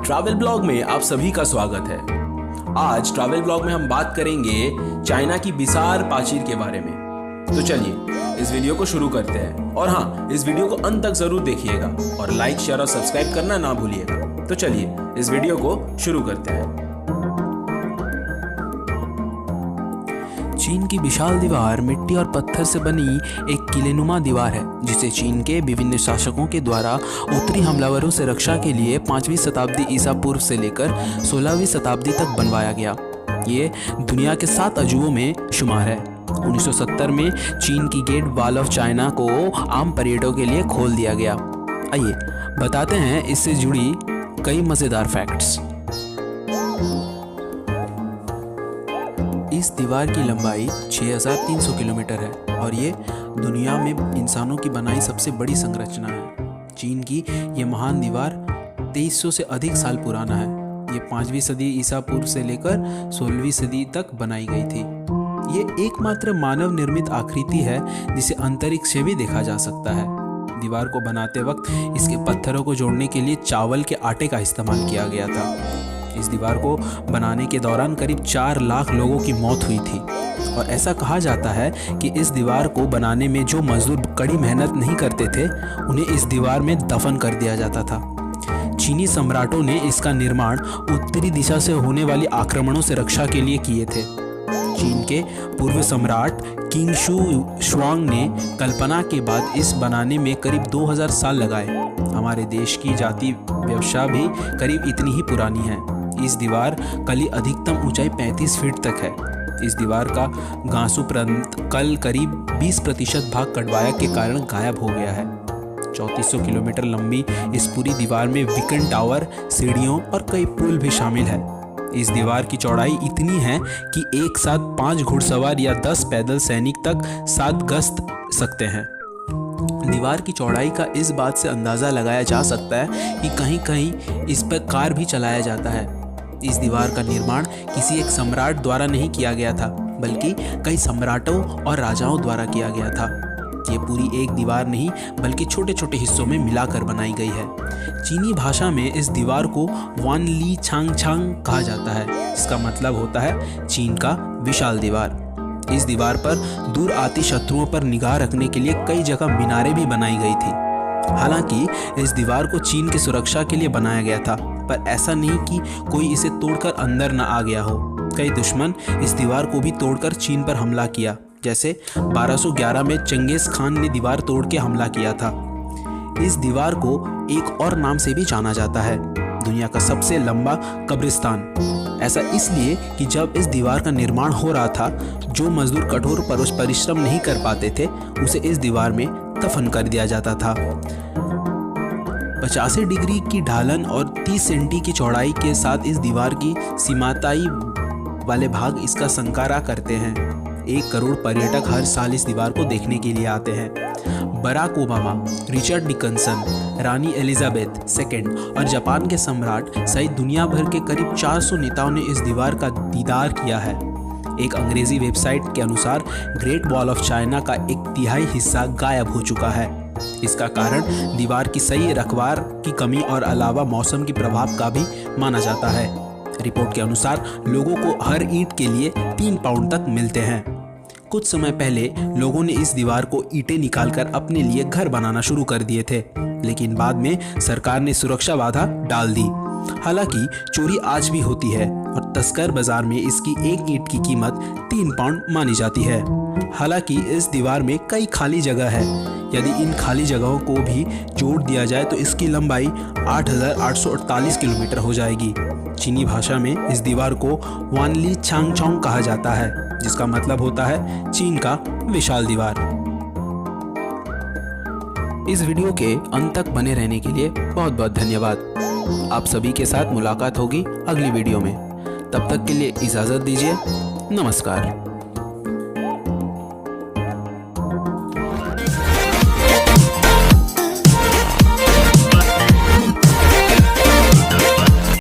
Travel blog में आप सभी का स्वागत है। आज ट्रैवल ब्लॉग में हम बात करेंगे चाइना की बिसार प्राचीर के बारे में। तो चलिए इस वीडियो को शुरू करते हैं। और हाँ, इस वीडियो को अंत तक जरूर देखिएगा और लाइक, शेयर और सब्सक्राइब करना ना भूलिएगा। तो चलिए इस वीडियो को शुरू करते हैं। चीन की विशाल दीवार मिट्टी और पत्थर से बनी एक किलेनुमा दीवार है, जिसे चीन के विभिन्न शासकों के द्वारा उत्तरी हमलावरों से रक्षा के लिए 5वीं शताब्दी ईसा पूर्व से लेकर 16वीं शताब्दी तक बनवाया गया। ये दुनिया के 7 अजूबों में शुमार है। 1970 में चीन की गेट वॉल ऑफ चाइना को आम पर्यटकों के लिए खोल दिया गया। आइए बताते हैं इससे जुड़ी कई मज़ेदार फैक्ट्स। इस दीवार की लंबाई 6300 किलोमीटर है और ये दुनिया में इंसानों की बनाई सबसे बड़ी संरचना है। चीन की ये महान दीवार 2300 से अधिक साल पुराना है। ये 5वीं सदी ईसा पूर्व से लेकर 16वीं सदी तक बनाई गई थी। ये एकमात्र मानव निर्मित आकृति है जिसे अंतरिक्ष से भी देखा जा सकता है। दीवार को बनाते वक्त इसके पत्थरों को जोड़ने के लिए चावल के आटे का इस्तेमाल किया गया था। इस दीवार को बनाने के दौरान करीब 4 लाख लोगों की मौत हुई थी और ऐसा कहा जाता है कि इस दीवार को बनाने में जो मजदूर कड़ी मेहनत नहीं करते थे, उन्हें इस दीवार में दफन कर दिया जाता था। चीनी सम्राटों ने इसका निर्माण उत्तरी दिशा से होने वाली आक्रमणों से रक्षा के लिए किए थे। चीन के पूर्व सम्राट किंग शू शुआंग ने कल्पना के बाद इस बनाने में करीब 2000 साल लगाए। हमारे देश की जाति व्यवसाय भी करीब इतनी ही पुरानी है। इस दीवार कली अधिकतम ऊंचाई 35 फीट तक है। इस दीवार का गांसू प्रांत कल करीब 20% भाग कटवाया के कारण गायब हो गया है। 3400 किलोमीटर लंबी इस पूरी दीवार में बीकन टावर, सीढ़ियों और कई पुल भी शामिल है। इस दीवार की चौड़ाई इतनी है कि एक साथ 5 घुड़सवार या 10 पैदल सैनिक तक साथ गश्त सकते हैं। दीवार की चौड़ाई का इस बात से अंदाज़ा लगाया जा सकता है कि कहीं कहीं इस पर कार भी चलाया जाता है। इस दीवार का निर्माण किसी एक सम्राट द्वारा नहीं किया गया था, बल्कि कई सम्राटों और राजाओं द्वारा किया गया था। ये पूरी एक दीवार नहीं, बल्कि छोटे छोटे हिस्सों में मिलाकर बनाई गई है। चीनी भाषा में इस दीवार को वान ली छांग छांग कहा जाता है। इसका मतलब होता है चीन का विशाल दीवार। इस दीवार पर दूर आती शत्रुओं पर निगाह रखने के लिए कई जगह मीनारें भी बनाई गई थी। हालांकि इस दीवार को चीन की सुरक्षा के लिए बनाया गया था, पर ऐसा नहीं कि कोई इसे तोड़कर अंदर न आ गया हो। कई दुश्मन इस दीवार को भी तोड़कर चीन पर हमला किया, जैसे 1211 में चंगेज खान ने दीवार तोड़ के हमला किया था। इस दीवार को एक और नाम से भी जाना जाता है, दुनिया का सबसे लंबा कब्रिस्तान। ऐसा इसलिए कि जब इस दीवार का निर्माण हो रहा था, जो मजदूर कठोर परिश्रम नहीं कर पाते थे, उसे इस दीवार में दफन कर दिया जाता था। 85 डिग्री की ढालन और 30 सेंटी की चौड़ाई के साथ इस दीवार की सीमाताई वाले भाग इसका संकारा करते हैं। 1 करोड़ पर्यटक हर साल इस दीवार को देखने के लिए आते हैं। बराक ओबामा, रिचर्ड निकनसन, रानी एलिजाबेथ सेकेंड और जापान के सम्राट सहित दुनिया भर के करीब 400 नेताओं ने इस दीवार का दीदार किया है। एक अंग्रेजी वेबसाइट के अनुसार ग्रेट वॉल ऑफ चाइना का 1/3 हिस्सा गायब हो चुका है। इसका कारण दीवार की सही रखवार की कमी और अलावा मौसम के प्रभाव का भी माना जाता है। रिपोर्ट के अनुसार लोगों को हर ईंट के लिए 3 पाउंड तक मिलते हैं। कुछ समय पहले लोगों ने इस दीवार को ईंटें निकालकर अपने लिए घर बनाना शुरू कर दिए थे, लेकिन बाद में सरकार ने सुरक्षा बाधा डाल दी। हालांकि चोरी आज भी होती है और तस्कर बाजार में इसकी एक ईंट की कीमत 3 पाउंड मानी जाती है। हालांकि इस दीवार में कई खाली जगह है। यदि इन खाली जगहों को भी जोड़ दिया जाए तो इसकी लंबाई 8848 किलोमीटर हो जाएगी। चीनी भाषा में इस दीवार को वान ली छांग छांग कहा जाता है, जिसका मतलब होता है चीन का विशाल दीवार। इस वीडियो के अंत तक बने रहने के लिए बहुत बहुत धन्यवाद। आप सभी के साथ मुलाकात होगी अगली वीडियो में। तब तक के लिए इजाज़त दीजिए। नमस्कार।